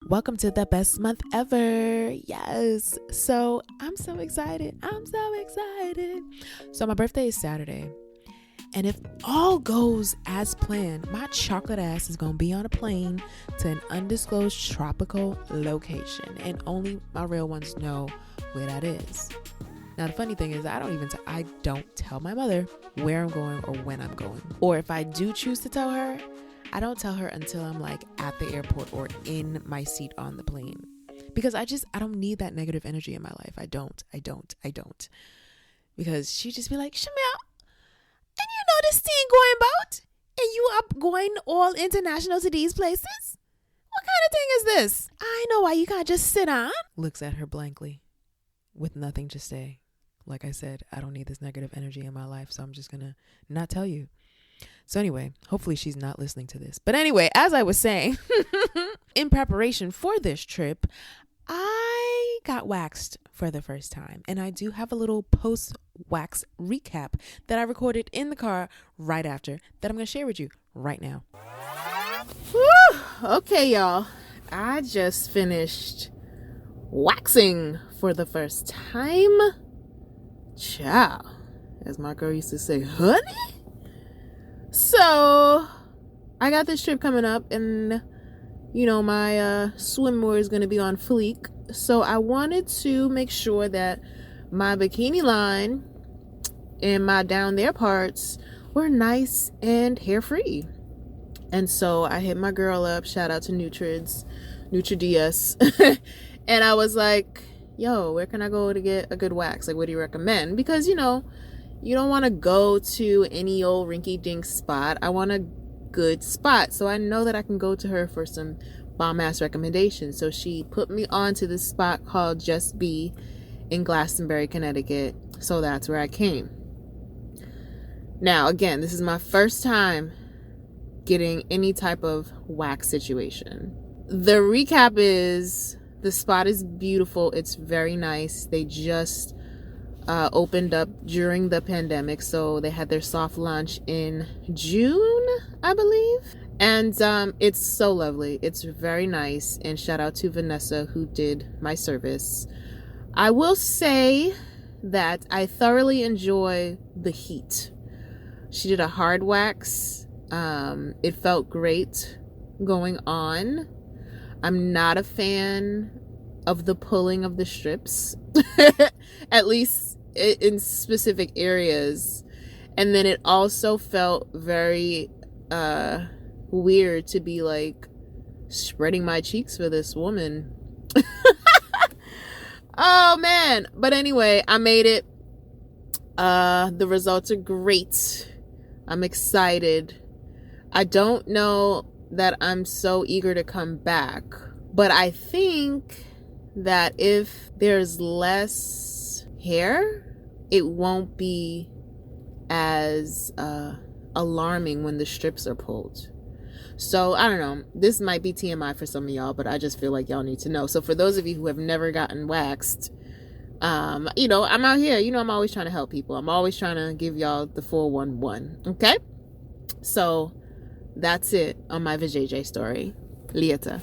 Welcome to the best month ever. Yes. So I'm so excited. So my birthday is Saturday. And if all goes as planned, my chocolate ass is going to be on a plane to an undisclosed tropical location. And only my real ones know where that is. Now, the funny thing is I don't tell my mother where I'm going or when I'm going. Or if I do choose to tell her, I don't tell her until I'm like at the airport or in my seat on the plane. Because I don't need that negative energy in my life. I don't. Because she just be like, Shamil, and you know this thing going about? And you up going all international to these places? What kind of thing is this? I know why you can't just sit on. Looks at her blankly with nothing to say. Like I said, I don't need this negative energy in my life, so I'm just gonna not tell you. So anyway, hopefully she's not listening to this. But anyway, as I was saying, in preparation for this trip, I got waxed for the first time. And I do have a little post-wax recap that I recorded in the car right after that I'm going to share with you right now. Whew. Okay, y'all. I just finished waxing for the first time. Ciao. As my girl used to say, honey? So, I got this trip coming up and, you know, my swimwear is going to be on fleek. So, I wanted to make sure that my bikini line and my down there parts were nice and hair-free. And so, I hit my girl up. Shout out to NutriDS. And I was like, yo, where can I go to get a good wax? Like, what do you recommend? Because, you know, you don't want to go to any old rinky-dink spot. I want a good spot. So I know that I can go to her for some bomb-ass recommendations. So she put me on to this spot called Just Be in Glastonbury, Connecticut. So that's where I came. Now, again, this is my first time getting any type of wax situation. The recap is the spot is beautiful. It's very nice. They just opened up during the pandemic, so they had their soft launch in June, I believe, and it's so lovely. It's very nice, and shout out to Vanessa who did my service. I will say that I thoroughly enjoy the heat. She did a hard wax. It felt great going on. I'm not a fan of the pulling of the strips, at least in specific areas. And then it also felt very weird to be like spreading my cheeks for this woman. Oh man. But anyway, I made it. The results are great. I'm excited. I don't know that I'm so eager to come back, but I think that if there's less hair, it won't be as alarming when the strips are pulled. So I don't know, this might be TMI for some of y'all, but I just feel like y'all need to know. So for those of you who have never gotten waxed, you know, I'm out here, you know, I'm always trying to help people. I'm always trying to give y'all the 411. Okay, so that's it on my VJJ story. Lieta.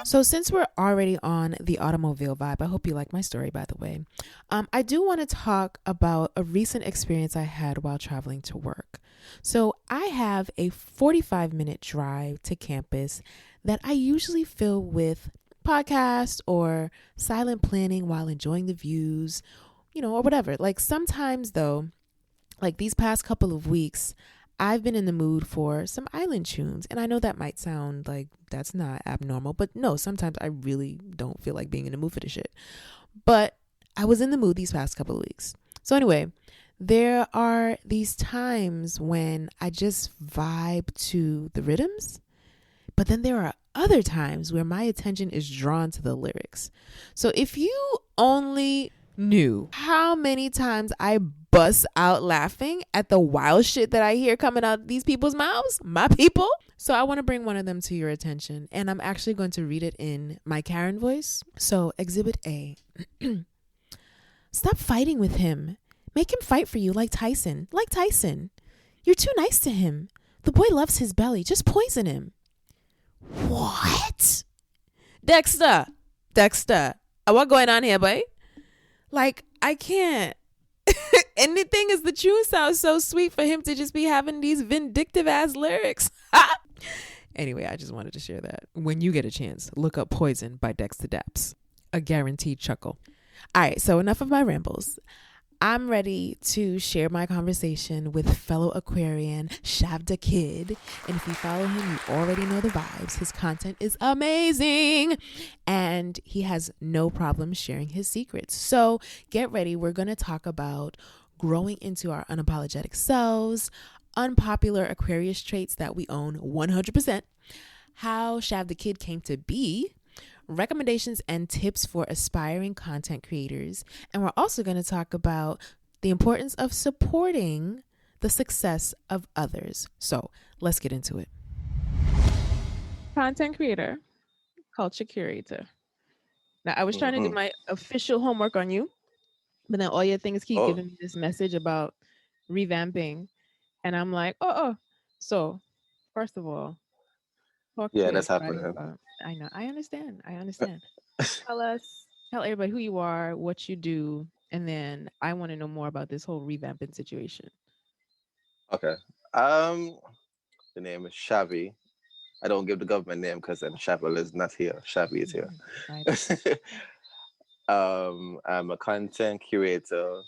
So since we're already on the automobile vibe, I hope you like my story, by the way. I do want to talk about a recent experience I had while traveling to work. So I have a 45-minute drive to campus that I usually fill with podcasts or silent planning while enjoying the views, you know, or whatever. Like sometimes though, like these past couple of weeks, I've been in the mood for some island tunes. And I know that might sound like that's not abnormal, but no, sometimes I really don't feel like being in the mood for this shit. But I was in the mood these past couple of weeks. So anyway, there are these times when I just vibe to the rhythms, but then there are other times where my attention is drawn to the lyrics. So if you only knew how many times I bust out laughing at the wild shit that I hear coming out of these people's mouths, my people. So I want to bring one of them to your attention, and I'm actually going to read it in my Karen voice. So Exhibit A. Stop fighting with him. Make him fight for you like Tyson. Like Tyson. You're too nice to him. The boy loves his belly. Just poison him. What? Dexter, what's going on here, boy? Like, I can't. And the thing is, the tune sounds so sweet for him to just be having these vindictive ass lyrics. Anyway, I just wanted to share that. When you get a chance, look up Poison by Dexter Daps. A guaranteed chuckle. All right, so enough of my rambles. I'm ready to share my conversation with fellow Aquarian Chav da Kid. And if you follow him, you already know the vibes. His content is amazing. And he has no problem sharing his secrets. So get ready. We're going to talk about growing into our unapologetic selves, unpopular Aquarius traits that we own 100%, how Chav da Kid came to be, recommendations and tips for aspiring content creators. And we're also going to talk about the importance of supporting the success of others. So let's get into it. Content creator, culture curator. Now, I was trying to do my official homework on you, but then all your things keep giving me this message about revamping. And I'm like, So, first of all, talk to that's everybody happening. about. I know. I understand. Tell everybody who you are, what you do, and then I want to know more about this whole revamping situation. Okay. The name is Chavy. I don't give the government name because then Chavel is not here. Chavy is here. Right. I'm a content creator.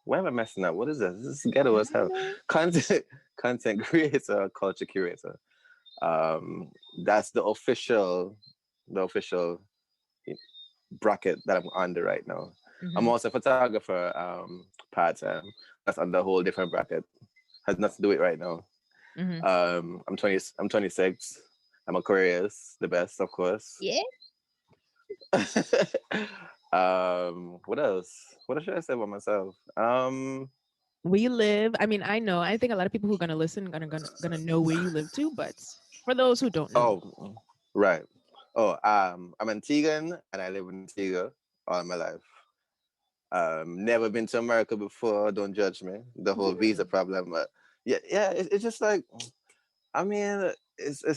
Why am I messing up? What is this? This is ghetto as hell. Content content creator, culture curator. That's the official bracket that I'm under right now. I'm also a photographer, part time. That's under a whole different bracket. Has nothing to do with right now. I'm 20. I'm 26. I'm Aquarius, the best, of course. Yeah. What else? What should I say about myself? We live. I mean, I know. I think a lot of people who are gonna listen gonna know where you live too. But for those who don't know, Right. I'm Antiguan and I live in Antigua all my life. Never been to America before. Don't judge me. The whole visa problem. It's just like, I mean, it's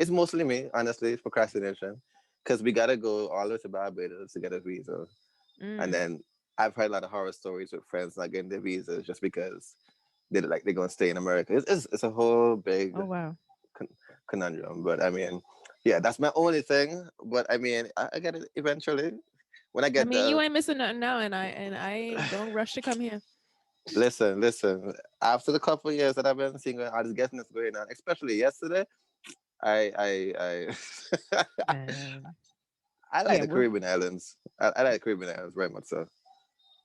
mostly me, honestly. It's procrastination because we gotta go all the way to Barbados to get a visa, and then I've heard a lot of horror stories with friends not getting their visas just because they're gonna stay in America. It's a whole big conundrum. But I mean, yeah, that's my only thing. But I mean, I get it eventually when I get you ain't missing nothing now, and I don't rush to come here. Listen. After the couple of years that I've been seeing all this getting going on, especially yesterday, I I like the Caribbean islands. I like the Caribbean islands very much so.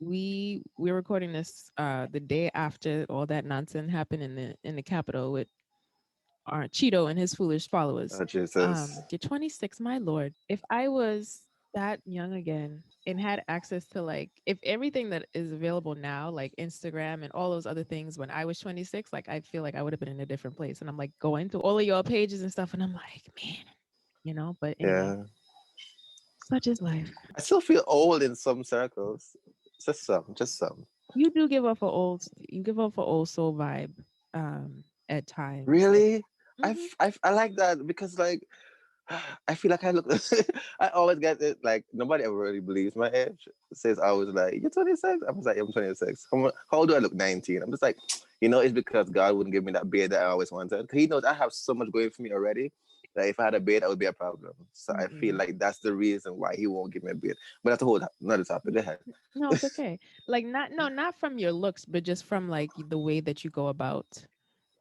We're recording this the day after all that nonsense happened in the Capitol with our Cheeto and his foolish followers. Oh, Jesus. You're 26, my lord. If I was that young again and had access to if everything that is available now, like Instagram and all those other things when I was 26, like I feel like I would have been in a different place. And I'm like going through all of your pages and stuff, and I'm like, man, but anyway. Yeah. Such is life. I still feel old in some circles. Just some. You do give off a old soul vibe at times. Really? I like that because like I feel like I look. I always get it. Like nobody ever really believes my age. Says I was like, "You're 26." I was like, "I'm 26." How old do I look? 19. I'm just like, it's because God wouldn't give me that beard that I always wanted. He knows I have so much going for me already. That if I had a beard, that would be a problem. So I feel like that's the reason why He won't give me a beard. But that's a whole another topic. Go ahead. No, it's okay. Like not from your looks, but just from like the way that you go about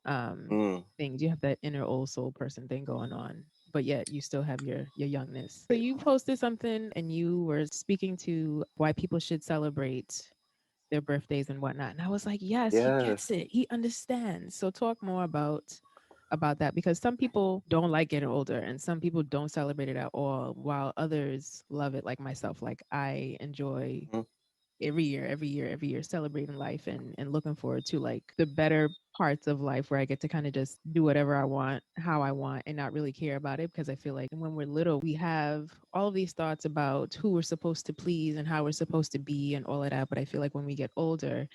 things. You have that inner old soul person thing going on, but yet you still have your youngness. So you posted something and you were speaking to why people should celebrate their birthdays and whatnot, and I was like, yes, he gets it, he understands. So talk more about that, because some people don't like getting older and some people don't celebrate it at all, while others love it, like myself. Like I enjoy every year celebrating life and looking forward to like the better parts of life where I get to kind of just do whatever I want, how I want, and not really care about it. Because I feel like when we're little, we have all of these thoughts about who we're supposed to please and how we're supposed to be and all of that. But I feel like when we get older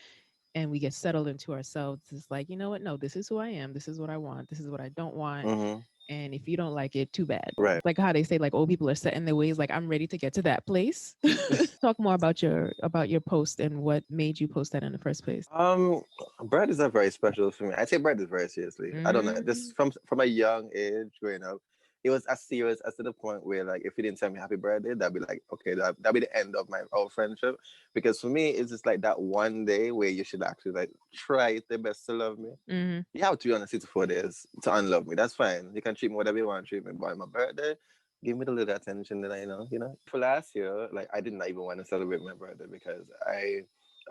and we get settled into ourselves, it's like, you know what? No, this is who I am. This is what I want. This is what I don't want. And if you don't like it, too bad. Right. Like how they say, like old people are set in their ways. Like I'm ready to get to that place. Talk more about your post and what made you post that in the first place. Birthdays are very special for me. I take birthdays very seriously. I don't know. This Mm. from a young age growing up, it was as serious as to the point where like if you didn't tell me happy birthday, that'd be like okay, that'd be the end of our friendship. Because for me, it's just like that one day where you should actually like try the best to love me. Mm-hmm. You have 364 days to unlove me. That's fine. You can treat me whatever you want to treat me. But on my birthday, give me the little attention that I know. You know. For last year, like I did not even want to celebrate my birthday because I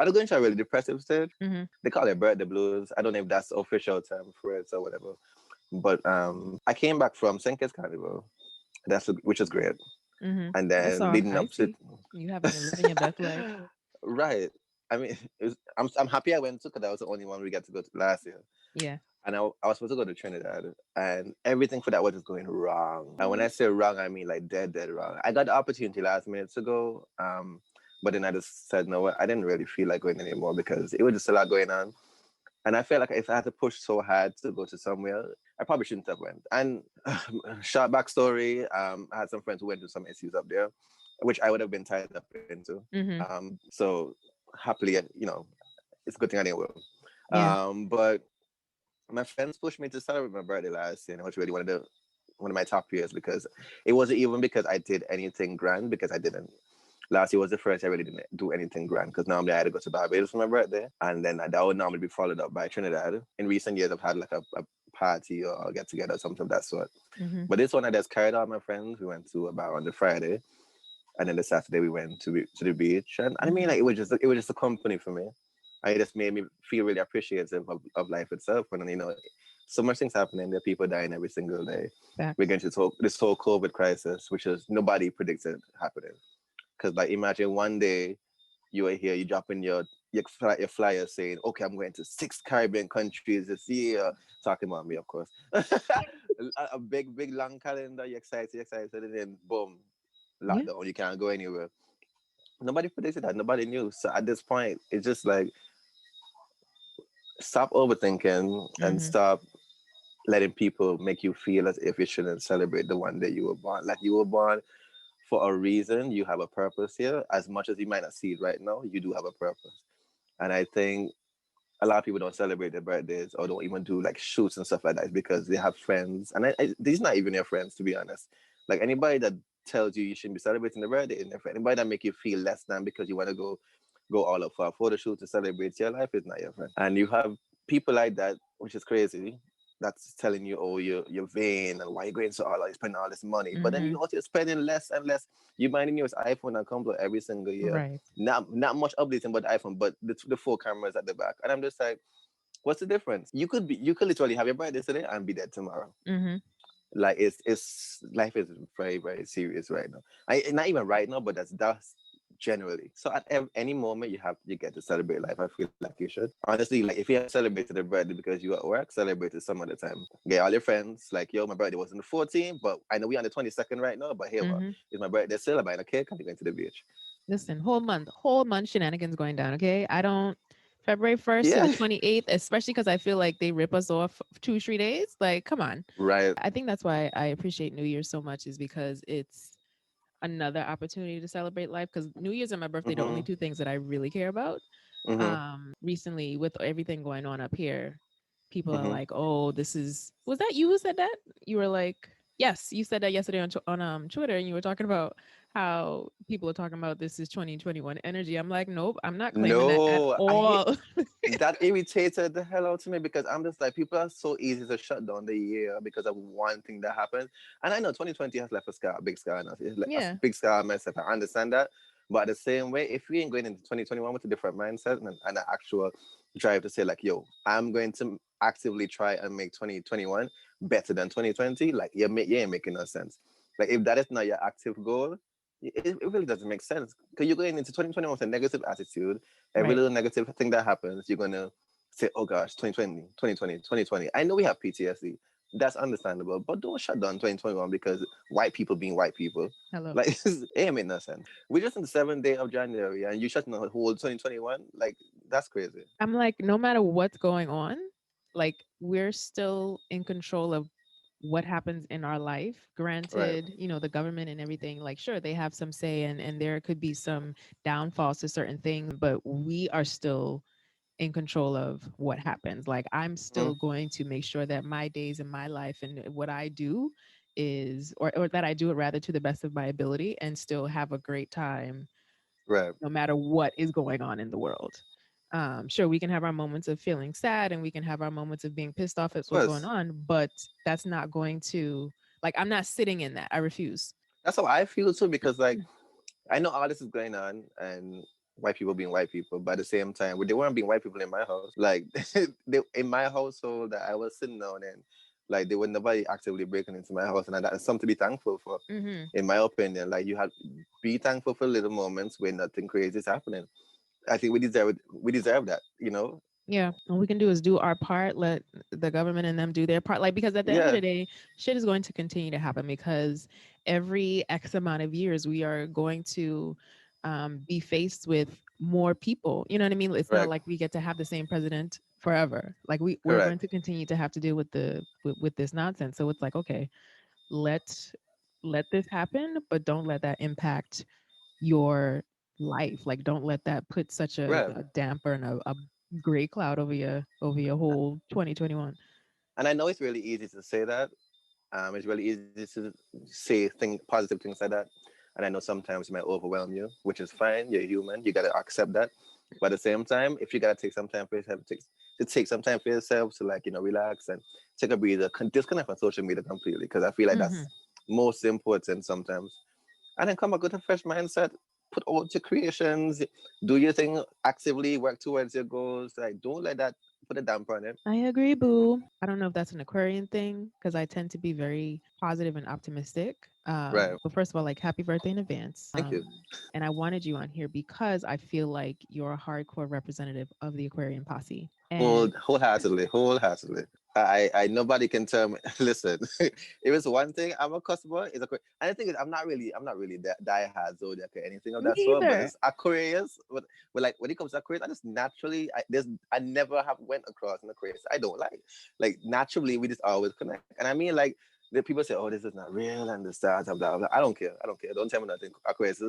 was going through a really depressive stage. Mm-hmm. They call it birthday blues. I don't know if that's the official term for it or whatever. But I came back from St. Kitts Carnival. Which is great. Mm-hmm. And I then saw. leading I up to see. You having living your best life. right. I mean, I'm happy I went to because that was the only one we got to go to last year. Yeah. And I was supposed to go to Trinidad, and everything for that was just going wrong. And when I say wrong, I mean like dead wrong. I got the opportunity last minute to go, but then I just said no. I didn't really feel like going anymore because it was just a lot going on. And I felt like if I had to push so hard to go to somewhere, I probably shouldn't have went. And short backstory, I had some friends who went through some issues up there, which I would have been tied up into. Mm-hmm. So happily, it's a good thing I didn't go. Yeah. But my friends pushed me to celebrate my birthday last year, and it was really one of my top years because it wasn't even because I did anything grand because I didn't. Last year was the first I really didn't do anything grand because normally I had to go to Barbados for my birthday, and then that would normally be followed up by Trinidad. In recent years, I've had like a party or a get together, something of that sort. Mm-hmm. But this one, I just carried out my friends. We went to a bar on the Friday, and then the Saturday we went to the beach, and I mean, like it was just a company for me. And it just made me feel really appreciative of life itself. And so much things happening. There are people dying every single day. We're Facts. going to this whole COVID crisis, which is nobody predicted happening. Because like imagine one day you are here, you drop in your flyer saying, "Okay, I'm going to 6 Caribbean countries this year." Talking about me, of course. a big long calendar. You're excited, and then boom, Yeah. lockdown. You can't go anywhere. Nobody predicted that. Nobody knew. So at this point, it's just like stop overthinking and Mm-hmm. stop letting people make you feel as if you shouldn't celebrate the one day you were born. Like you were born for a reason. You have a purpose here. As much as you might not see it right now, you do have a purpose. And I think a lot of people don't celebrate their birthdays or don't even do like shoots and stuff like that because they have friends. And these not even your friends, to be honest. Like anybody that tells you shouldn't be celebrating the birthday isn't your friend. Anybody that make you feel less than because you want to go all up for a photo shoot to celebrate your life is not your friend. And you have people like that, which is crazy. That's telling you, oh, you're vain and why you going so all out, you spending all this money. But then Mm-hmm. you also spending less and less. You buying the newest iPhone and Complete every single year. Right. Not much updating but the iPhone, but the 4 cameras at the back. And I'm just like, what's the difference? You could literally have your birthday today and be dead tomorrow. Mm-hmm. Like it's life is very serious right now. Not even right now, but that's generally. So at any moment you get to celebrate life. I feel like you should. Honestly, like if you have celebrated a birthday because you at work, celebrate it some other time. Get all your friends. Like yo, my birthday was on the 14th, but I know we're on the 22nd right now. But here, what? Mm-hmm. It's my birthday still. I'm buying a cake and we're going to the beach. Listen, whole month shenanigans going down. Okay, I don't. February 1st to the Yeah, 28th, especially because I feel like they rip us off 2 3 days. Like, come on. right. I think that's why I appreciate New Year's so much is because it's another opportunity to celebrate life. Because New Year's and my birthday, the only Mhm. two things that I really care about. Mhm. Recently, with everything going on up here, people are Mhm. like, "Oh, this is." Was that you who said that? You were like, "Yes," you said that yesterday on Twitter, and you were talking about how people are talking about this is 2021 energy. I'm like, nope, I'm not claiming that at No, all. that irritated the hell out of me because I'm just like people are so easy to shut down the year because of one thing that happened. And I know 2020 has left a big scar on us. It's like a Yeah. big scar on myself. I understand that. But the same way, if we ain't going into 2021 with a different mindset and an actual drive to say like, yo, I'm going to actively try and make 2021 better than 2020, like you ain't making no sense. Like if that is not your active goal, it really doesn't make sense because you're going into 2021 with a negative attitude. Every Right. little negative thing that happens, you're going to say, oh gosh, 2020, 2020, 2020. I know we have PTSD. That's understandable. But don't shut down 2021 because white people being white people. Hello. Like, it ain't make no sense. We're just on the 7th day of January and you shutting down the whole 2021. Like, that's crazy. I'm like, no matter what's going on, like we're still in control of what happens in our life. Right. Granted, you know, the government and everything, like, sure, they have some say, and there could be some downfalls to certain things, but we are still in control of what happens. Like, I'm Mm, still going to make sure that my days in my life and what I do is, or that I do it rather to the best of my ability and still have a great time right. no matter what is going on in the world. Sure, we can have our moments of feeling sad and we can have our moments of being pissed off at Of what's going course. on, but that's not going to, like, I'm not sitting in that. I refuse. That's how I feel too, because like I know all this is going on and white people being white people, but at the same time, they weren't being white people in my house. Like in my household that I was sitting down in, like there was nobody actively breaking into my house, and that's something to be thankful for. Mm-hmm. In my opinion, like you have be thankful for little moments where nothing crazy is happening. I think we deserve it. We deserve that, you know. Yeah. All we can do is do our part, let the government and them do their part. Like, because at the end of Yeah, the day, shit is going to continue to happen because every X amount of years, we are going to be faced with more people. You know what I mean? It's not correct, like we get to have the same president forever. Like, we're going correct. to continue to have to deal with with this nonsense. So it's like, okay, let let this happen, but don't let that impact your life. Like, don't let that put such Right. a damper and a gray cloud over your whole 2021. And I know it's really easy to say that. It's really easy to say positive things like that. And I know sometimes it might overwhelm you, which is fine. You're human. You gotta accept that. But at the same time, if you gotta take some time for yourself, to take some time for yourself to, like, relax and take a breather, disconnect from social media completely, because I feel like Hmm. that's most important sometimes. And then come back with a fresh mindset. Put out your creations, do your thing actively, work towards your goals. Like, don't let that put a damper on it. I agree, boo. I don't know if that's an Aquarian thing because I tend to be very positive and optimistic. Right. But first of all, like, happy birthday in advance. Thank you. And I wanted you on here because I feel like you're a hardcore representative of the Aquarian posse. And Wholeheartedly, wholeheartedly. I nobody can tell me. Listen, if it's one thing I'm a customer, is and the thing is, I'm not really die hard zodiac or anything of me that sort. But either. it's Aquarius. But like when it comes to Aquarius, I just naturally, I never have went across an Aquarius I don't like. Like naturally, we just always connect. And I mean, like the people say, "Oh, this is not real," and the stars of that. I don't care. I don't care. Don't tell me nothing. Aquarius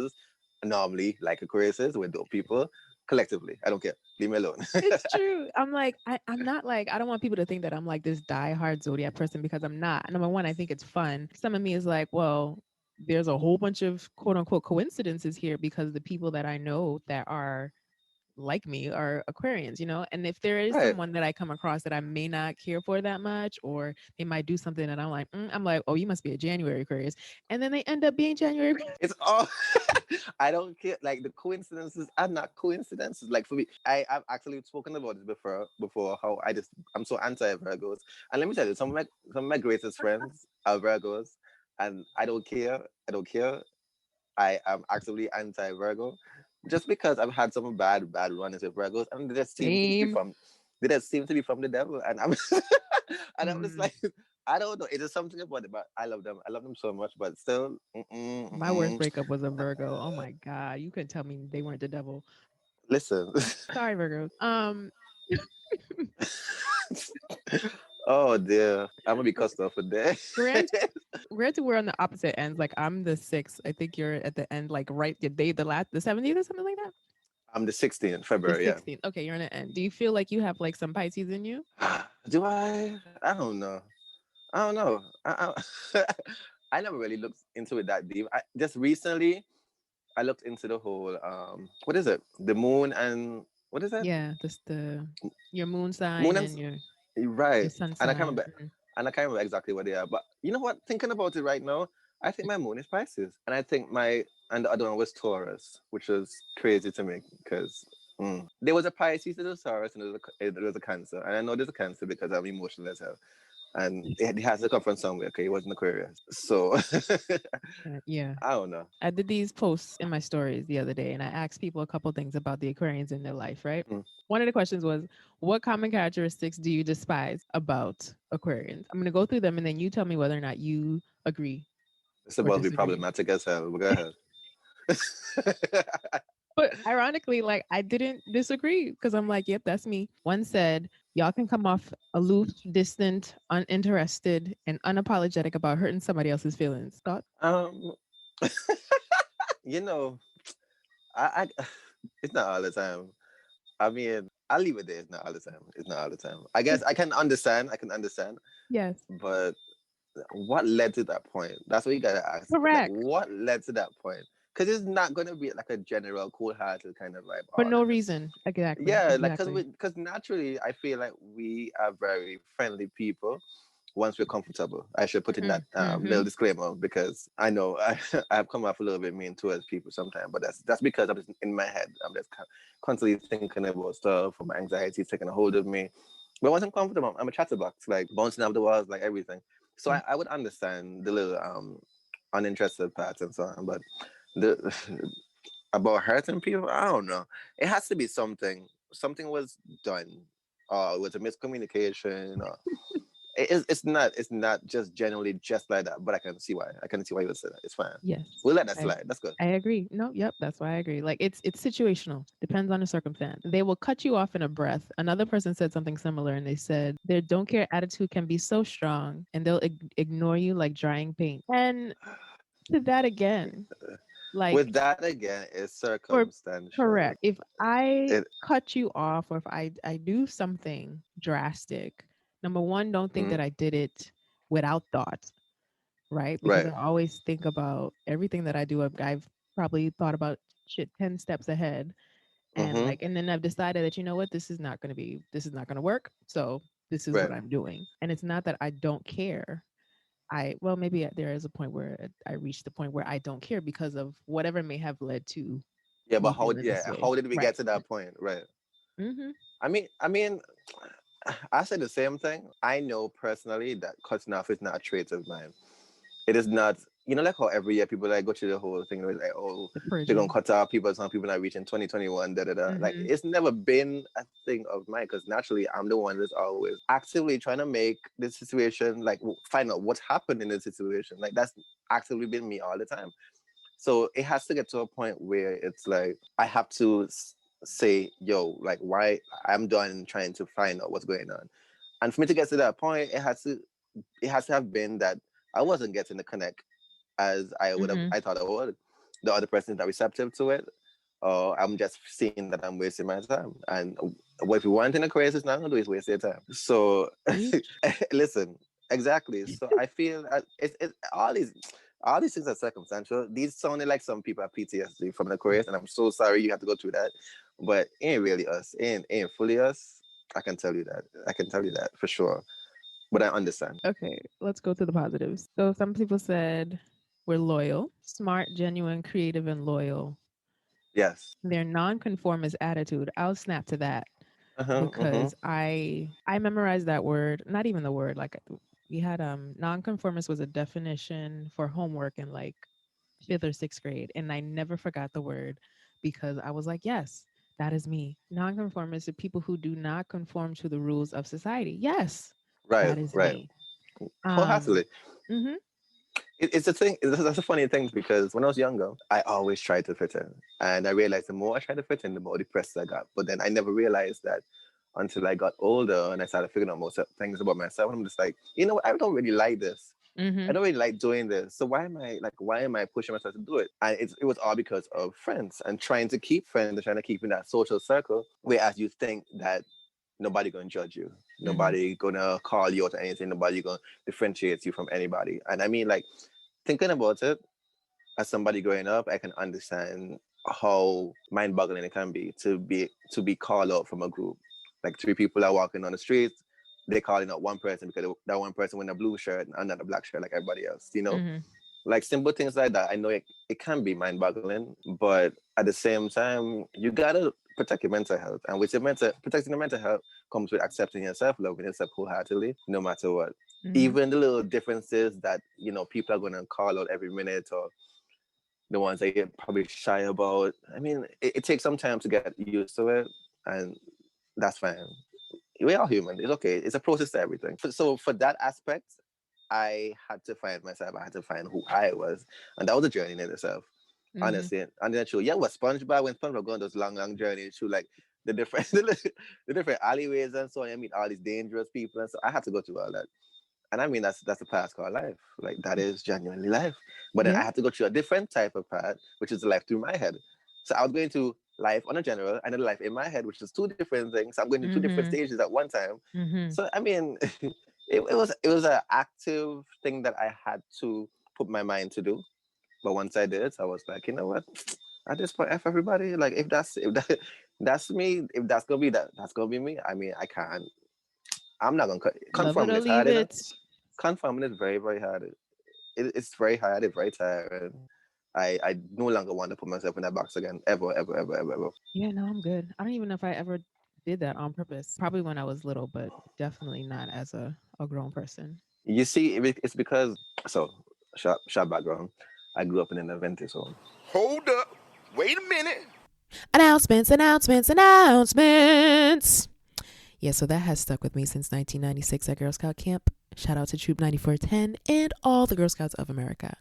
normally like Aquarius with dope people collectively. I don't care. Leave me alone. It's true. I'm like, I'm not like, I don't want people to think that I'm like this diehard zodiac person because I'm not. Number one, I think it's fun. Some of me is like, well, there's a whole bunch of quote unquote coincidences here because the people that I know that are like me are Aquarians, you know? And if there is Right. someone that I come across that I may not care for that much, or they might do something and I'm like, oh, you must be a January Aquarius. And then they end up being January Aquarius. It's all I don't care. Like the coincidences are not coincidences. Like for me, I've actually spoken about this before how I'm so anti Virgos. And let me tell you, some of my greatest friends are Virgos, and I don't care. I don't care. I am actively anti Virgo, just because I've had some bad runnings with Virgos, and Same. they just seem to be from the devil, and I'm and I'm just Mm, like, I don't know. It is something about it, but I love them. I love them so much, but still, my worst breakup was a Virgo. Oh my God. You couldn't tell me they weren't the devil. listen. Sorry, Virgos. Oh dear, I'm gonna be cussed off for that. Grant, granted, we're on the opposite ends. Like, I'm the sixth. I think you're at the end, like right the day, the 70th or something like that. I'm the 16th The February. Yeah. 16th. Okay, you're on the end. Do you feel like you have like some Pisces in you? Do I? I don't know. I don't know. I never really looked into it that deep. Just recently I looked into the whole what is it? The moon and what is that? Yeah, this the your moon Moon sign and and your right. sun And I can't sign. remember and I can't remember exactly what they are. But you know what? Thinking about it right now, I think my moon is Pisces. And I think and the other one was Taurus, which was crazy to me because there was a Pisces, there was a Taurus, and there was a Cancer. And I know there's a Cancer because I'm emotional as hell. And it has to come from somewhere. Okay, it wasn't Aquarius. So Yeah. I don't know. I did these posts in my stories the other day and I asked people a couple things about the Aquarians in their life, right? Mm. One of the questions was, what common characteristics do you despise about Aquarians? I'm going to go through them and then you tell me whether or not you agree It's or about to be disagree. problematic as hell. But go ahead. But ironically, like I didn't disagree because I'm like, yep, that's me. One said, y'all can come off aloof, distant, uninterested, and unapologetic about hurting somebody else's feelings. Thought? Um, you know, I it's not all the time. I mean, I'll leave it there. It's not all the time. It's not all the time. I guess I can understand. I can understand. Yes. But what led to that point? That's what you gotta ask. Like, Correct. what led to that point? Because it's not gonna be like a general cool-hearted kind of vibe. For Oh, no reason. Exactly. yeah, like Exactly. because naturally, I feel like we are very friendly people once we're comfortable. I should put in that Mm-hmm. little disclaimer because I know I've come off a little bit mean towards people sometimes, but that's because I'm just in my head. I'm just constantly thinking about stuff, or my anxiety is taking a hold of me. But once I'm comfortable, I'm a chatterbox, like bouncing off the walls, like everything. So Yeah. I would understand the little uninterested parts and so on, but the about hurting people, I don't know. It has to be something. Something was done, or it was a miscommunication, or it's not just generally just like that, but I can see why. I can see why you would say that. It's fine. Yes. We'll let that I, slide. That's good. I agree. No, yep, that's why I agree. Like it's situational. Depends on the circumstance. They will cut you off in a breath. Another person said something similar and they said their don't care attitude can be so strong and they'll ignore you like drying paint. And to that again, like With that again, it's for circumstantial. correct. If I It cut you off or if I do something drastic, number one, don't think mm, that I did it without thought, right? Because right. I always think about everything that I do. I've probably thought about shit 10 steps ahead. And Mm-hmm. like, and then I've decided that, you know what, this is not going to work. So this is what Right. I'm doing. And it's not that I don't care. Well, maybe there is a point where I reached the point where I don't care because of whatever may have led to Yeah, but me feeling this way. how did we get Right. to that point? Right. Mm-hmm. I mean, I say the same thing. I know personally that cutting off is not a trait of mine. It is not, like how every year people like go through the whole thing, like, oh, The they're gonna purging. cut off people, some people not reaching 2021, da da da. Like, Mm-hmm. it's never been a thing of mine because naturally I'm the one that's always actively trying to make this situation, like, find out what happened in the situation. Like, that's actively been me all the time. So it has to get to a point where it's like I have to say, yo, like, why I'm done trying to find out what's going on. And for me to get to that point, it has to have been that I wasn't getting the connect as Mm-hmm. I thought I would. The other person is not receptive to it, or I'm just seeing that I'm wasting my time. And what if you want in a career, it's not gonna do is waste your time. So Preach. listen, exactly. So I feel that it's all these things are circumstantial. These sounded like some people have PTSD from the careers, and I'm so sorry you have to go through that. But ain't really us. Ain't fully us. I can tell you that. I can tell you that for sure. But I understand. Okay, let's go to the positives. So some people said we're loyal, smart, genuine, creative, and loyal. Yes. Their nonconformist attitude. I'll snap to that Uh-huh. Uh-huh. because I memorized that word. Not even the word. Like we had nonconformist was a definition for homework in like fifth or sixth grade, and I never forgot the word because I was like, yes, that is me. Nonconformists are people who do not conform to the rules of society. Yes, Right, that is right. me. Um, Wholeheartedly. mhm, It's a thing. That's a funny thing because when I was younger, I always tried to fit in, and I realized the more I tried to fit in, the more depressed I got. But then I never realized that until I got older and I started figuring out more things about myself. And I'm just like, you know what? I don't really like this. I mhm, don't really like doing this. So why am I pushing myself to do it? And it was all because of friends and trying to keep friends and trying to keep in that social circle. Whereas you think that nobody gonna judge you, mhm, nobody gonna call you out or anything, nobody gonna differentiate you from anybody. And I mean, like, thinking about it, as somebody growing up, I can understand how mind-boggling it can be to be called out from a group. Like, three people are walking on the street, they're calling out one person because that one person wearing a blue shirt and not a black shirt like everybody else. mhm, Like simple things like that. I know it can be mind-boggling, but at the same time, you gotta protect your mental health, and with your protecting your mental health comes with accepting yourself, loving yourself wholeheartedly, no matter what. mhm, Even the little differences that people are gonna call out every minute, or the ones that you're probably shy about. I mean, it takes some time to get used to it, and that's fine. We're all human. It's okay. It's a process to everything. So for that aspect, I had to find myself. I had to find who I was, and that was a journey in itself. Mm-hmm. honestly. And then true. Yeah, what SpongeBob when SpongeBob go on those long journeys through like the different the different alleyways and so on. I meet all these dangerous people and so I had to go through all that. And I mean that's the path called life. Like that is genuinely life. But then I Yeah. had to go through a different type of path, which is life through my head. So I was going to life on a general and then life in my head, which is two different things. I'm going to two different Mm-hmm. stages at one time. Mm-hmm. So I mean, it was an active thing that I had to put my mind to do. But once I did, I was like, you know what? At this point, f everybody. Like that's me. If that's gonna be that's gonna be me. I mean, I can't. I'm not gonna Love it conforming or is hard leave enough. it. Conforming is very very hard. It's very hard. It's very tiring. I no longer want to put myself in that box again. Ever ever ever ever ever. Yeah, no, I'm good. I don't even know if I ever did that on purpose. Probably when I was little, but definitely not as a grown person. You see, it's because so short background. I grew up in an Adventist home. Hold up. Wait a minute. Announcements, announcements, announcements. Yeah, so that has stuck with me since 1996 at Girl Scout Camp. Shout out to Troop 9410 and all the Girl Scouts of America.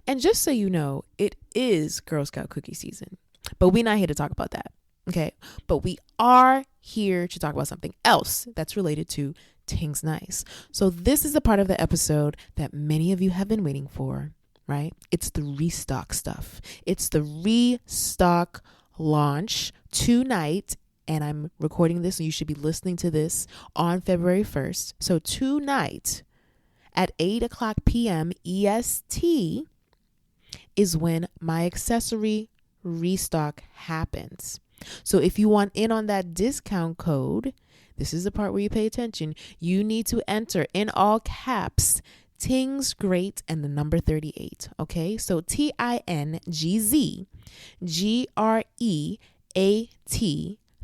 And just so you know, it is Girl Scout cookie season. But we're not here to talk about that. Okay? But we are here to talk about something else that's related to Tingz Nice. So this is a part of the episode that many of you have been waiting for, right? It's the restock stuff. It's the restock launch tonight, and I'm recording this, and you should be listening to this on February 1st. So tonight at 8 o'clock p.m. EST is when my accessory restock happens. So if you want in on that discount code, this is the part where you pay attention. You need to enter in all caps Tingz Great and the number 38. Okay, so TINGZ GREAT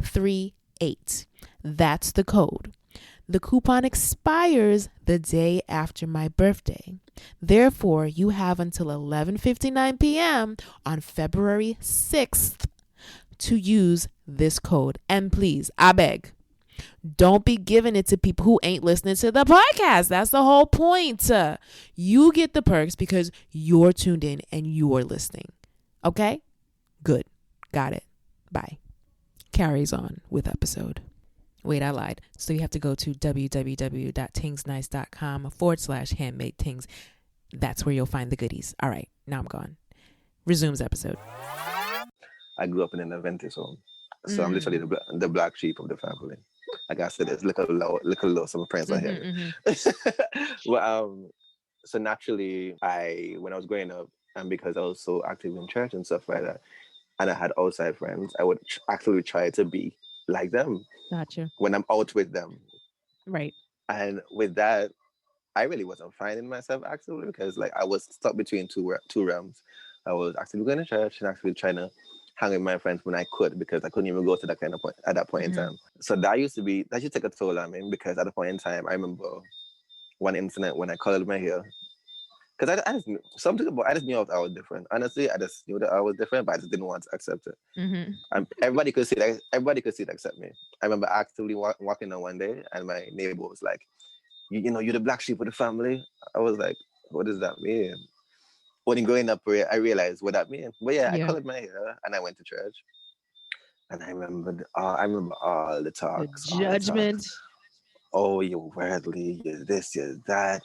38. That's the code. The coupon expires the day after my birthday. Therefore, you have until 11:59 p.m. on February 6th to use this code. And please, I beg, don't be giving it to people who ain't listening to the podcast. That's the whole point. You get the perks because you're tuned in and you're listening. Okay? Good. Got it. Bye. Carries on with episode. Wait, I lied. So you have to go to www.tingsnice.com/handmade tings. That's where you'll find the goodies. All right. Now I'm gone. Resumes episode. I grew up in an Adventist home, so I'm literally the black sheep of the family. Like I said, it's little low. Some friends are here. Well, so naturally, when I was growing up, and because I was so active in church and stuff like that, and I had outside friends, I would actually try to be like them Gotcha. when I'm out with them. Right. And with that, I really wasn't finding myself actively because like I was stuck between two realms. I was actually going to church and actually trying to hang with my friends when I could because I couldn't even go to that kind of point at that point in time. So that used to take a toll on me because at the point in time I remember one incident when I colored my hair. Because I just knew something about I just knew I was different. Honestly, I just knew that I was different, but I just didn't want to accept it. Everybody could see that. Everybody could see it except me. I remember actively walking on one day, and my neighbor was like, "You know, you're the black sheep of the family." I was like, "What does that mean?" When growing up, I realized what that meant. But yeah, I Yeah. colored my hair, and I went to church, and I remember all the The talks, all the judgment. talks. Oh, you're worldly, you're this, you're that,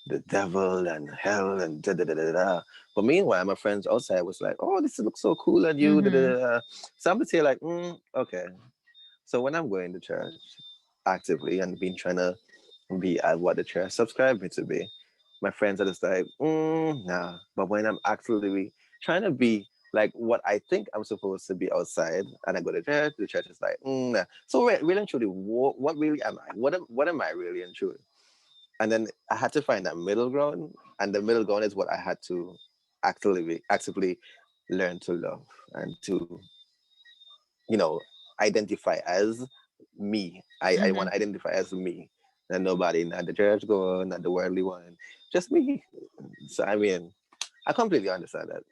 the devil and hell and da da da da da. But meanwhile, my friends outside was like, "Oh, this looks so cool on you." Da, da, da, da. So I'm just here like, okay. So when I'm going to church actively and been trying to be at what the church subscribed me to be, my friends are just like, nah. But when I'm actually trying to be like what I think I'm supposed to be outside, and I go to church, the church is like, nah. So really and truly, what really am I? What am I really and truly? And then I had to find that middle ground, and the middle ground is what I had to actively learn to love and to, you know, identify as me. I want to identify as me, and nobody, not the church goer, not the worldly one, just me. So I mean, I completely understand that.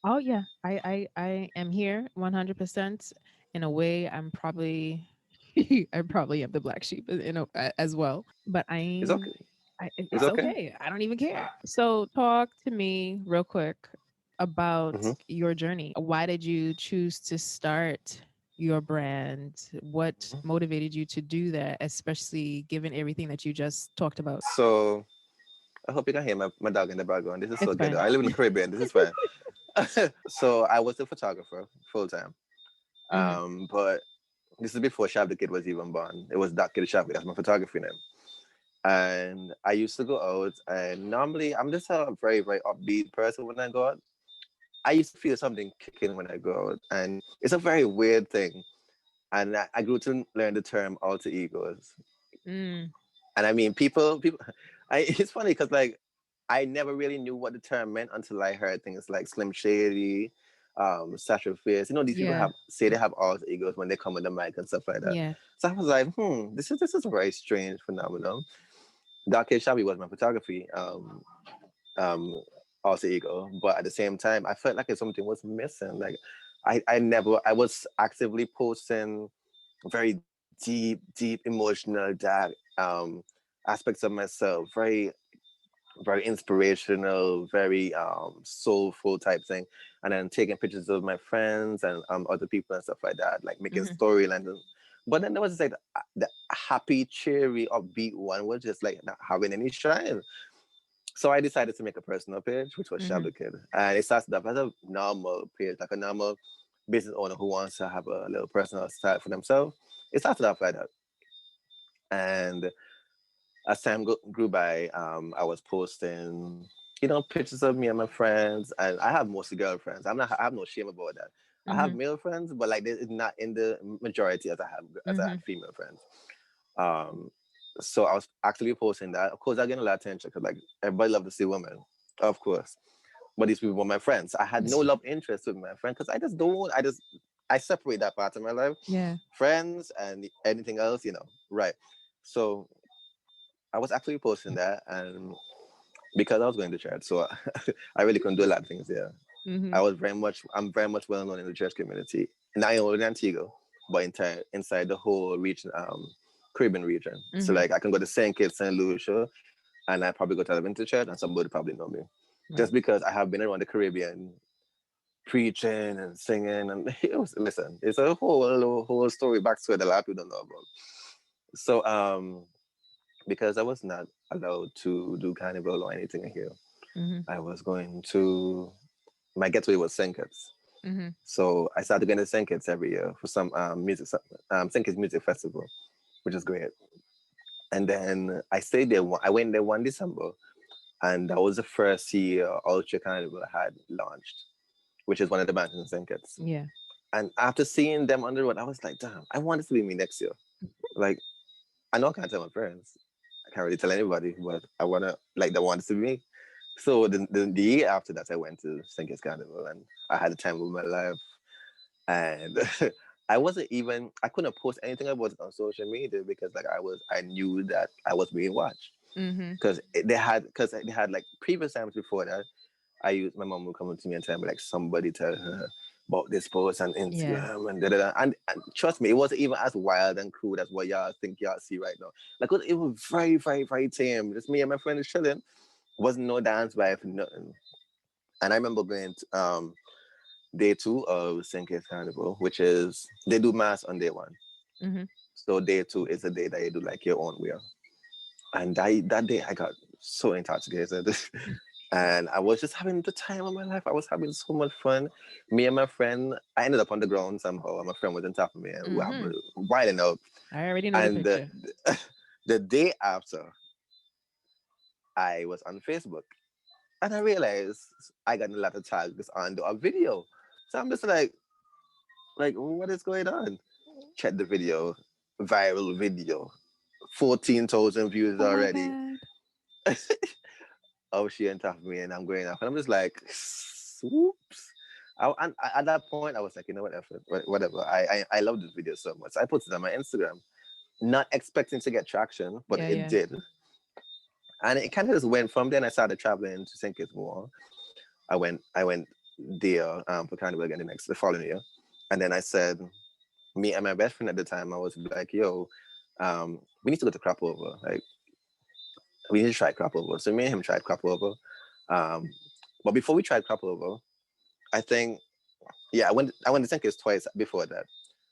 Oh yeah, I am here 100%. In a way, I'm probably I probably am the black sheep as well. But It's okay. I It's it's okay. okay. I don't even care. So talk to me real quick about Mhm. your journey. Why did you choose to start your brand? What motivated you to do that, especially given everything that you just talked about? So I hope you can hear my dog in the background. This is so It's good. fine. I live in the Caribbean. This is fine. So I was a photographer full time. Hmm. But this is before Chav da Kid was even born. It was that kid Chavy. That's my photography name. And I used to go out, and normally I'm just a very, very upbeat person when I go out. I used to feel something kicking when I go out, and it's a very weird thing. And I grew to learn the term alter egos. Mm. And I mean, people, it's funny because like I never really knew what the term meant until I heard things like Slim Shady, Sasha Fierce. You know, these people Yeah. have say they have alter egos when they come with the mic and stuff like that. Yeah. So I was like, this is a very strange phenomenon. Dark Kid Shabby was my photography um alter ego, but at the same time, I felt like something was missing. Like I was actively posting very deep, emotional, dark aspects of myself, very inspirational, very soulful type thing, and then taking pictures of my friends and other people and stuff like that, like making Hmm. storylines. But then there was just like the happy, cheery, upbeat one was just like not having any shine. So I decided to make a personal page, which was Chav Hmm. da Kid, and it started off as a normal page, like a normal business owner who wants to have a little personal style for themselves. It started off like that, and as time grew by, I was posting, pictures of me and my friends, and I have mostly girlfriends. I have no shame about that. I have Hmm. male friends, but like it's not in the majority as I Hmm. had female friends. Um, so I was actually posting that. Of course, I get a lot of attention because like everybody love to see women, of course. But these people were my friends. I had no love interest with my friend because I just don't. I separate that part of my life, Yeah. friends and anything else, right? So I was actually posting that, and because I was going to church, so I really couldn't do a lot of things there. Hmm. I'm very much well known in the church community, not only in Antigua, but inside the whole region, Caribbean region. So Hmm. like I can go to St. Kitts, St. Lucia, and I probably go to the church, and somebody probably know me, Right. just because I have been around the Caribbean preaching and singing, and listen, it's a whole story backstory that a lot of people don't know about. So because I was not allowed to do carnival or anything here, Hmm. I was going to my getaway was St. Kitts. Hmm. So I started going to St. Kitts every year for some St. Kitts Music Festival, which is great. And then I stayed there. I went there 1 December, and that was the first year Ultra Carnival had launched, which is one of the bands in St. Kitts. Yeah. And after seeing them on the road, I was like, damn, I want this to be me next year. Like, I know I can't tell my parents. I can't really tell anybody, but I wanna like they want this to be me. So the year after that, I went to St. Kitts Carnival, and I had the time of my life. And I couldn't post anything about it on social media because like I knew that I was being watched Hmm. because they had like previous times before that. My mom would come up to me and tell me like somebody tell her about this post on Yeah. Instagram and da da da. And trust me, it wasn't even as wild and crude as what y'all think y'all see right now. Like it was very, very, very tame. Just me and my friend is chilling. Wasn't no dance vibe, nothing. And I remember going to, day two of St. Kitts Carnival, which is they do mass on day one. Hmm. So day two is the day that you do like your own wear. And that day I got so intoxicated. And I was just having the time of my life. I was having so much fun. Me and my friend, I ended up on the ground somehow, and my friend was on top of me, and we Hmm. were wilding out. I already know the And picture. the day after, I was on Facebook, and I realized I got a lot of tags on a video. So I'm just like, what is going on? Check the video, viral video, 14,000 views Oh my already. God. Oh, she on top of me, and I'm going off, and I'm just like, whoops. At that point, I was like, you know what, effort, whatever. I love this video so much. I put it on my Instagram, not expecting to get traction, but Yeah. it Yeah. did. And it kind of just went from then. I started traveling to St. Kitts more. I went there for Carnival again the following year. And then I said, me and my best friend at the time, I was like, yo, we need to go to Crop Over. Like, we need to try Crop Over. So me and him tried Crop Over. Um, but before we tried Crop Over, I think, yeah, I went to Tingz twice before that.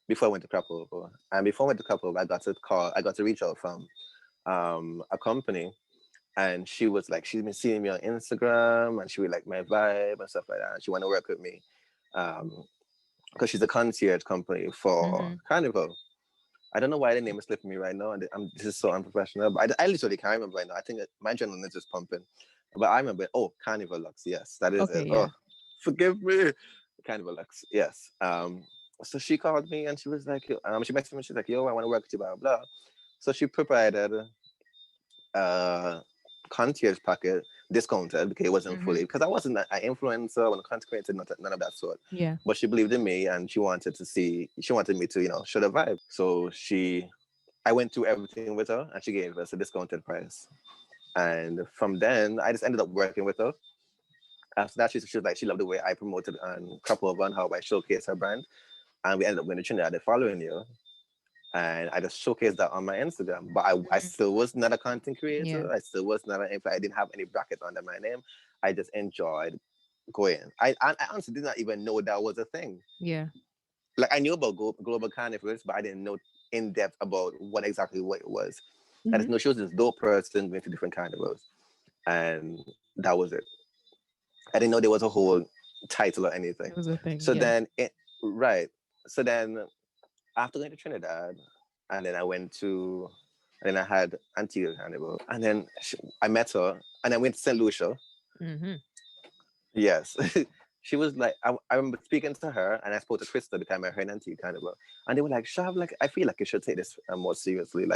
Before I went to crop over. And before I went to crop over, I got to reach out from a company, and she was like, she's been seeing me on Instagram and she would like my vibe and stuff like that. And she want to work with me. Because she's a concierge company for Carnival. I don't know why the name is slipping me right now, and this is so unprofessional. But I literally can't remember right now. I think that my adrenaline is just pumping. But I remember, Carnival Lux, yes, that is Okay, it. yeah. Oh, forgive me, Carnival Lux, yes. So she called me and she was like, she messaged me. She's like, yo, I want to work with you, blah blah. So she provided concierge packet discounted because it wasn't fully, because I wasn't an influencer, I wasn't content creator, none of that sort. Yeah. But she believed in me and she wanted me to, show the vibe. So I went through everything with her and she gave us a discounted price. And from then, I just ended up working with her. After that, she was like, she loved the way I promoted and crop over and how I showcased her brand. And we ended up going to Trinidad the following year. And I just showcased that on my Instagram. But I still was not a content creator. Yeah. I still was not an influencer. I didn't have any bracket under my name. I just enjoyed going. I honestly did not even know that was a thing. Yeah. Like I knew about global carnivores, but I didn't know in depth about what it was. I just know she was this dope person going to different carnivores, and that was it. I didn't know there was a whole title or anything. It was a thing. So yeah. then, right. So then, after going to Trinidad, and then and then I had Antigua Carnival, and then I met her, and I went to St. Lucia. Yes. She was like, I remember speaking to her, and I spoke to Krista because I met her in Antigua Carnival, and they were like, Shav, like, I feel like you should take this more seriously.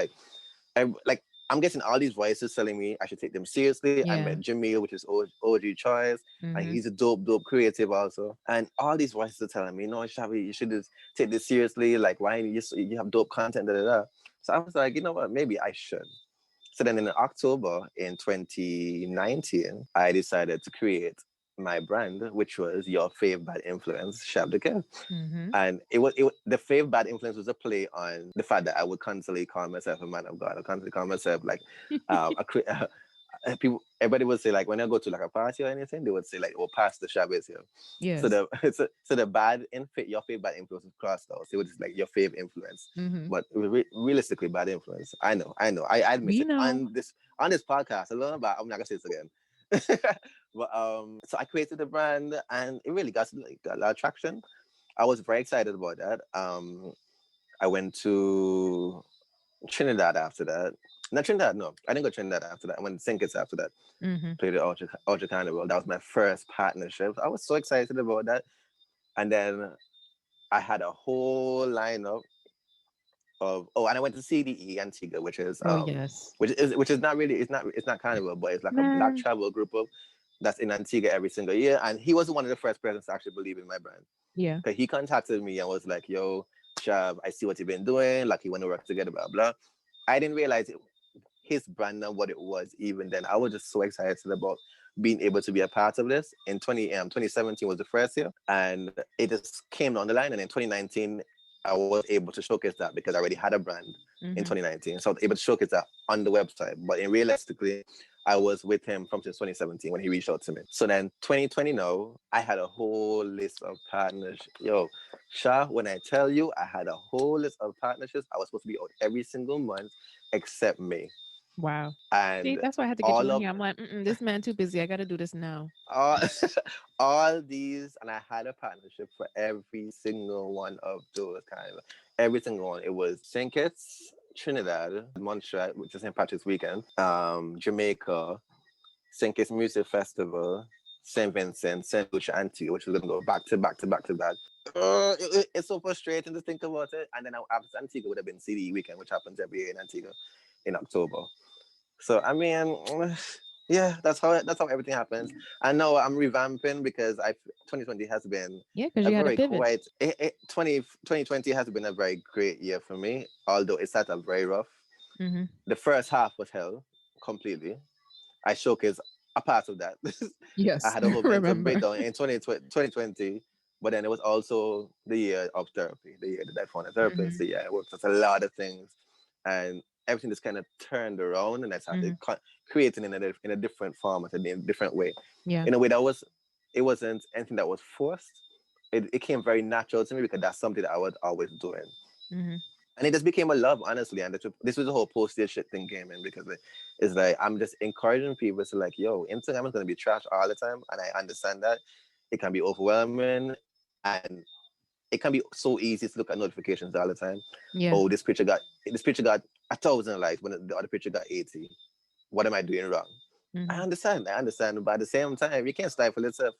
I'm getting all these voices telling me I should take them seriously. I met Jamil, which is OG Choice, and he's a dope creative also. And all these voices are telling me, no, Chavy, you should just take this seriously. Like, why you have dope content, da da da. So I was like, you know what, maybe I should. So then in October in 2019, I decided to create my brand, which was Your Fave Bad Influence, Chav da Kid. And it was the Fave Bad Influence was a play on the fact that I would constantly call myself a man of God. I constantly call myself like everybody would say, like, when I go to like a party or anything, they would say like, "Oh, Pastor Chav is here." Yes. So the your fave bad influence was crossed out. So it was just like your fave influence, but realistically bad influence. I know. I admit it on this podcast alone, but I'm not gonna say this again. But so I created the brand, and it really got a lot of traction. I was very excited about that. I went to Trinidad after that. Not Trinidad, no. I didn't go to Trinidad after that. I went to St. after that. Played the Ultra Carnival. That was my first partnership. I was so excited about that. And then I had a whole lineup of and I went to CDE Antigua, which is which is not really, it's not Carnival, but it's like a black travel group that's in Antigua every single year. And he was one of the first persons to actually believe in my brand. Yeah. Because he contacted me and was like, yo, Chav, I see what you've been doing. Like, you want to work together, blah, blah. I didn't realize his brand and what it was even then. I was just so excited about being able to be a part of this. In 2017 was the first year. And it just came down the line. And in 2019, I was able to showcase that because I already had a brand in 2019. So I was able to showcase that on the website. But realistically, I was with him from since 2017 when he reached out to me. So then 2020 now, I had a whole list of partners. Yo, Shah, when I tell you, I had a whole list of partnerships. I was supposed to be out every single month except May. Wow. And see, that's why I had to get you in here. I'm like, this man too busy. I got to do this now. All these, and I had a partnership for every single one of those every single one. It was St. Kitts, Trinidad, Montreal, which is St. Patrick's weekend, Jamaica, St. Kitts Music Festival, St. Vincent, St. Lucia, Antigua, which was going to go back to back to back to back. It's so frustrating to think about it. And then after Antigua would have been CDE weekend, which happens every year in Antigua in October. So I mean, yeah, that's how everything happens. I know I'm revamping because 2020 has been because you had a pivot. 2020 has been a very great year for me, although it started very rough. The first half was hell completely. I showcased a part of that. Yes, I had a whole mental breakdown in 2020, but then it was also the year of therapy, the year that I found a therapist. The year I worked with a lot of things, and everything just kind of turned around, and I started creating in a different format, in a different way, in a way that was it wasn't anything that was forced. It came very natural to me because that's something that I was always doing. Mm-hmm. And it just became a love, honestly. And this was the whole postage shit thing came in because it's like I'm just encouraging people to like, yo, Instagram is gonna be trash all the time, and I understand that it can be overwhelming and it can be so easy to look at notifications all the time. Yeah. Oh, this picture got 1,000 likes when the other picture got 80. What am I doing wrong? Mm-hmm. I understand, but at the same time, you can't stifle yourself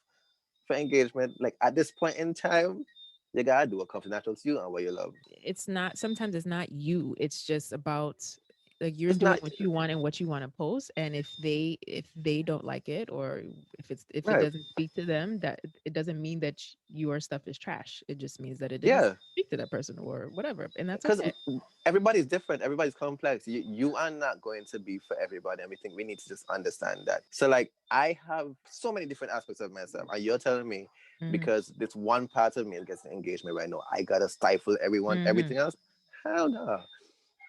for engagement. Like at this point in time, you gotta do what comes natural to you and what you love. It's not, sometimes it's not you, it's just about like you're It's doing not what you want and what you want to post, and if they don't like it, or if it right. doesn't speak to them, that it doesn't mean that your stuff is trash. It just means that it didn't Yeah, speak to that person or whatever, and that's because okay. everybody's different, everybody's complex. You are not going to be for everybody, and we think we need to just understand that. So like I have so many different aspects of myself, and you're telling me Mm-hmm. because this one part of me is getting engagement right now, I gotta stifle Mm-hmm. everything else. Hell no.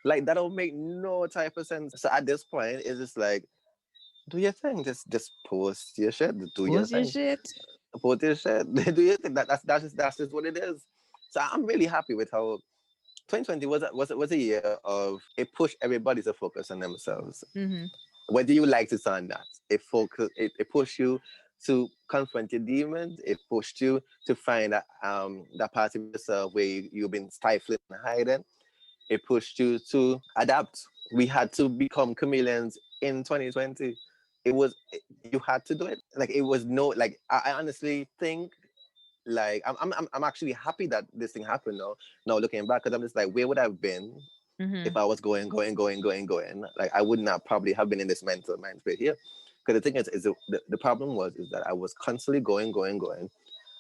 Like that don't make no type of sense. So at this point it's just like, do your thing, just post your shit, do your Post your thing, shit. post your shit. Do your thing. That's just what it is. So I'm really happy with how 2020 was a year of it pushed everybody to focus on themselves. Mm-hmm. Whether you like it or not, it pushed you to confront your demons. It pushed you to find that part of yourself where you've been stifling and hiding. It pushed you to adapt. We had to become chameleons in 2020. You had to do it. Like it was no like I honestly think like I'm actually happy that this thing happened now. Now looking back, because I'm just like, where would I have been Mm-hmm. if I was going? Like I would not probably have been in this mental mind state here. Because the thing is the problem is that I was constantly going,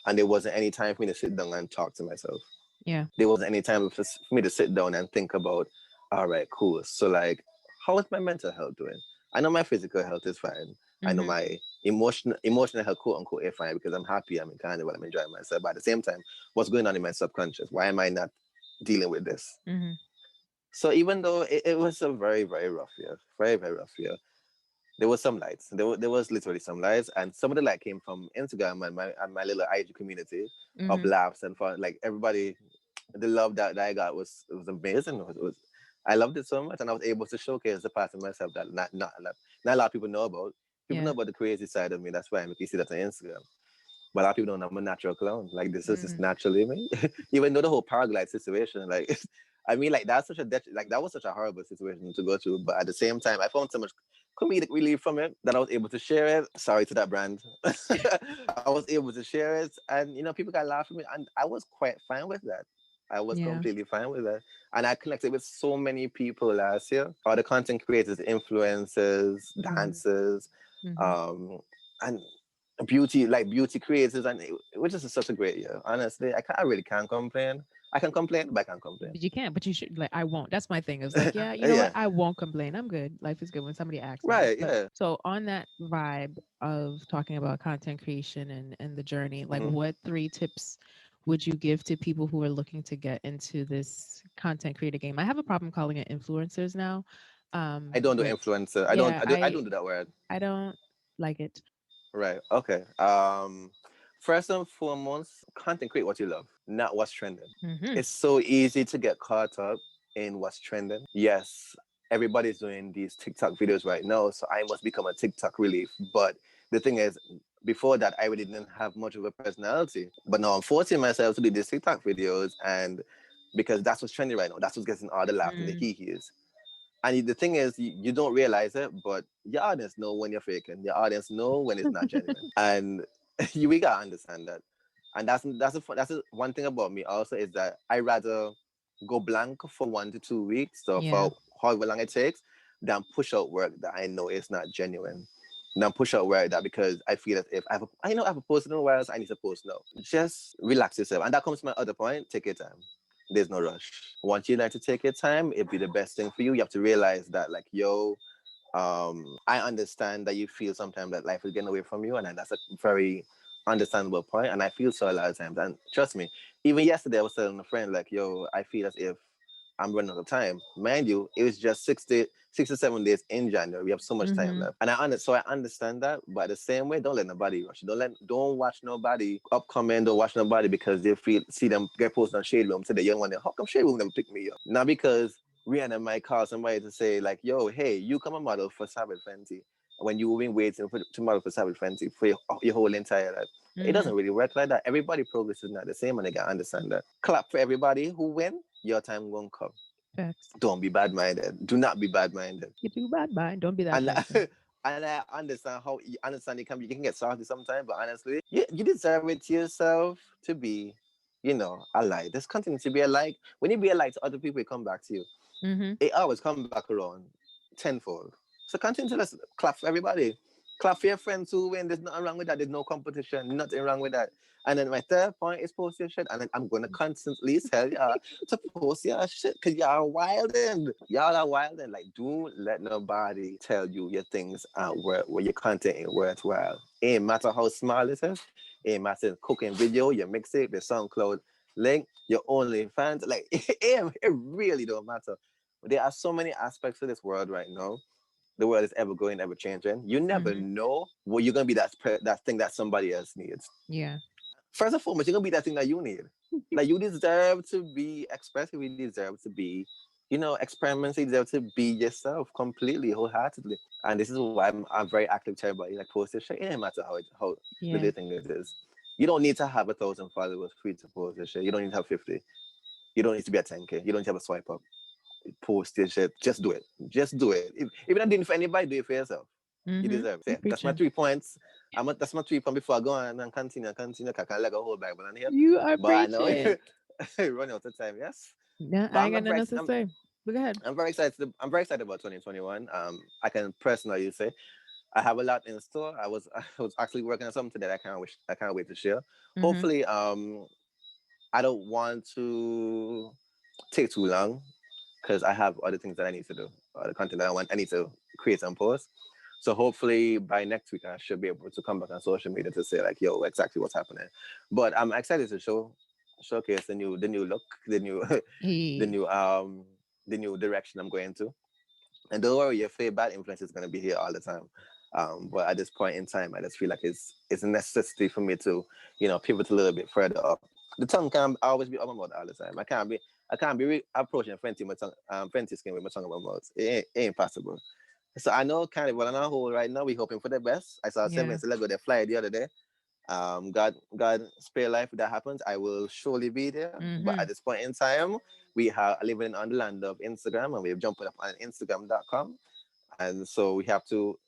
and there wasn't any time for me to sit down and talk to myself. Yeah. There wasn't any time for me to sit down and think about, all right, cool. So like, how is my mental health doing? I know my physical health is fine. I know Mm-hmm. my emotional health, quote unquote, is fine because I'm happy. I'm in carnival. I'm enjoying myself. But at the same time, what's going on in my subconscious? Why am I not dealing with this? Mm-hmm. So even though it was a very, very rough year, very, very rough year, there was some lights. There was literally some lights, and some of the light came from Instagram and my little IG community of Mm-hmm. laughs and fun. Like everybody, the love that I got was amazing. I loved it so much, and I was able to showcase the part of myself that not a lot of people know about. People know Yeah. about the crazy side of me. That's why you see that on Instagram. But a lot of people don't know I'm a natural clown. Like this is just Mm-hmm. naturally me. Even though the whole paraglide situation, like I mean, like that's like that was such a horrible situation to go through. But at the same time, I found so much comedic relief from it that I was able to share it. Sorry to that brand. I was able to share it, and people got laugh at me, and I was quite fine with that. I was Yeah. completely fine with that. And I connected with so many people last year. All the content creators, influencers, Mm-hmm. dancers, Mm-hmm. um, and beauty creators, and it was just such a great year. Honestly, I really can't complain. I can complain, but I can't complain. But you can't. But you should. Like, I won't. That's my thing. It's like, yeah, you know what? Yeah, I won't complain. I'm good. Life is good when somebody asks me. right, But yeah. so on that vibe of talking about content creation and the journey, like, Mhm. what 3 tips would you give to people who are looking to get into this content creator game? I have a problem calling it influencers now. I don't do But influencer. yeah, I don't do that word. I don't like it. Right. Okay. First and foremost, content create what you love, not what's trending. Mm-hmm. It's so easy to get caught up in what's trending. Yes, everybody's doing these TikTok videos right now, so I must become a TikTok relief. But the thing is, before that, I really didn't have much of a personality. But now I'm forcing myself to do these TikTok videos, and because that's what's trending right now, that's what's getting all the laugh and the Mm. hee-hees. And the thing is, you don't realize it, but your audience know when you're faking. Your audience know when it's not genuine, and we gotta understand that. And that's one thing about me also is that I rather go blank for 1 to 2 weeks, so Yeah. for however long it takes, than push out work that I know is not genuine. Than push out work that because I feel that if I have a post in a while, so I need to post now. Just relax yourself, and that comes to my other point. Take your time. There's no rush. Once you learn to take your time, it'll be the best thing for you. You have to realize that, like, yo, I understand that you feel sometimes that life is getting away from you, and that's a very understandable point. And I feel so a lot of times. And trust me, even yesterday I was telling a friend, like, yo, I feel as if I'm running out of time. Mind you, it was just 67 days in January. We have so much time left. And I understand that, but at the same way, don't let nobody rush. Don't watch nobody upcoming, don't watch nobody because they see them get posted on Shade Room today. Young one, how come Shade Room never pick me up? Not because Rihanna might call somebody to say, like, yo, hey, you come a model for Savage Fenty when you've been waiting to model for Savage Fenty for your whole entire life. It doesn't really work like that. Everybody progress is not the same, and I can understand that. Clap for everybody who win. Your time won't come. Facts. Don't be bad-minded. Do not be bad-minded. You do bad mind. Don't be that person. And I understand how you can get salty sometimes, but honestly, you deserve it to yourself to be, a light. Just continue to be a light. When you be a light to other people, it come back to you. It always come back around tenfold. So continue to just clap for everybody. Clap for your friends who win. There's nothing wrong with that. There's no competition. Nothing wrong with that. And then my third point is post your shit. And then I'm going to constantly tell y'all to post your shit because y'all wildin'. Y'all are wildin'. Like, don't let nobody tell you your things aren't your content ain't worthwhile. Ain't matter how small it is. Ain't matter cooking video, your mixtape, your SoundCloud link, your OnlyFans. Like, it really don't matter. There are so many aspects to this world right now. The world is ever going, ever changing. You never know what you're gonna be that thing that somebody else needs. Yeah. First and foremost, you're gonna be that thing that you need. Like you deserve to be expressive. You deserve to be, experimental. You deserve to be yourself completely, wholeheartedly. And this is why I'm very active to everybody. Like post your shit. It doesn't matter how the thing it is. You don't need to have 1,000 followers for you to post your shit. You don't need to have 50. You don't need to be at 10K. You don't need to have a swipe up. Post your shit. Just do it. Just do it. If you're not doing it for anybody, do it for yourself. You deserve it. That's my 3 points. That's my 3 points before I go on and continue. I can let go whole Bible on here. You are but preaching. I know run out of time. Yes. Yeah, I ain't got nothing else to say. Go ahead. I'm very excited. I'm very excited about 2021. I can personally say I have a lot in store. I was actually working on something that I can't wait to share. Hopefully, I don't want to take too long because I have other things that I need to do, the content that I need to create and post. So hopefully by next week I should be able to come back on social media to say like, yo, exactly what's happening. But I'm excited to showcase the new look, the new direction I'm going to. And don't worry, your favorite bad influence is going to be here all the time. But at this point in time, I just feel like it's a necessity for me to, pivot a little bit further up. The tongue can't always be up my mouth all the time. I can't be approaching Fenty skin with my tongue up my mouth. It ain't possible. So I know kind of well on our whole right now. We're hoping for the best. I saw 7 minutes ago they fly the other day. God spare life if that happens. I will surely be there. But at this point in time, we are living on the land of Instagram and we're jumping up on Instagram.com. And so we have to,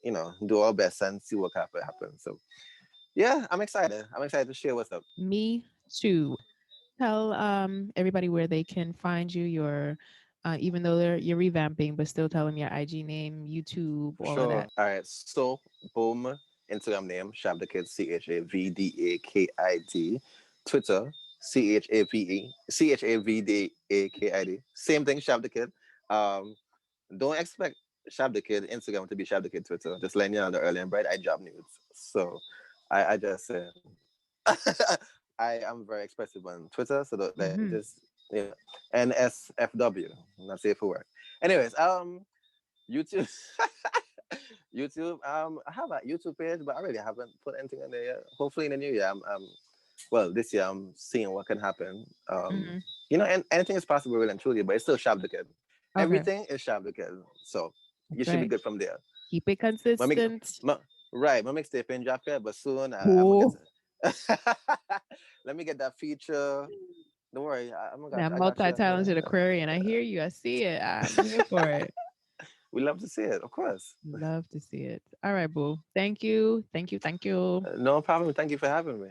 do our best and see what happens. So yeah, I'm excited. I'm excited to share what's up. Me too. Tell everybody where they can find you. Your even though you're revamping, but still tell them your IG name, YouTube, all of that. All right. So boom, Instagram name Chav da Kid, ChavDakid. Twitter ChavDakid. Same thing, Chav da Kid. Don't expect Chav da Kid Instagram to be Chav da Kid Twitter. Just letting you know the early and bright. I drop nudes. So I just say I am very expressive on Twitter. So that just NSFW. Not safe for work. Anyways, YouTube. YouTube. I have a YouTube page, but I really haven't put anything in there yet. Hopefully in the new year, this year I'm seeing what can happen. And anything is possible really and truly, but it's still Chav da Kid. Okay. Everything is Chav da Kid. So you should be good from there. Keep it consistent. My mixtape ain't dropped yet, but soon let me get that feature. Don't worry. I'm multi-talented Aquarian. I hear you. I see it. I'm here for it. We love to see it, of course. Love to see it. All right, boo. Thank you. No problem. Thank you for having me.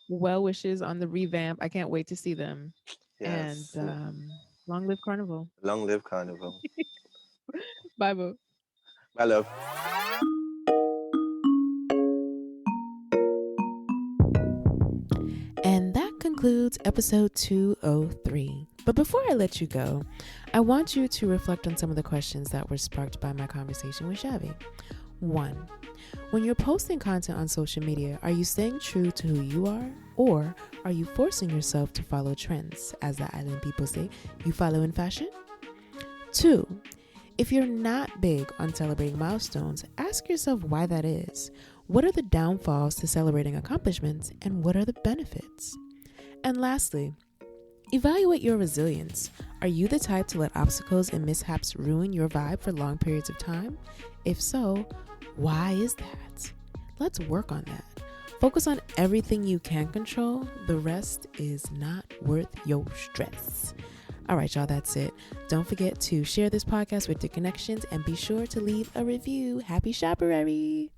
Well wishes on the revamp. I can't wait to see them. Yes. And long live Carnival. Long live Carnival. Bye, boo. Bye, love. And that concludes episode 203. But before I let you go, I want you to reflect on some of the questions that were sparked by my conversation with Chavy. 1. When you're posting content on social media, are you staying true to who you are? Or are you forcing yourself to follow trends? As the island people say, you follow in fashion? 2, if you're not big on celebrating milestones, ask yourself why that is. What are the downfalls to celebrating accomplishments, and what are the benefits? And lastly, evaluate your resilience. Are you the type to let obstacles and mishaps ruin your vibe for long periods of time? If so, why is that? Let's work on that. Focus on everything you can control. The rest is not worth your stress. All right, y'all, that's it. Don't forget to share this podcast with your connections and be sure to leave a review. Happy Shopperary!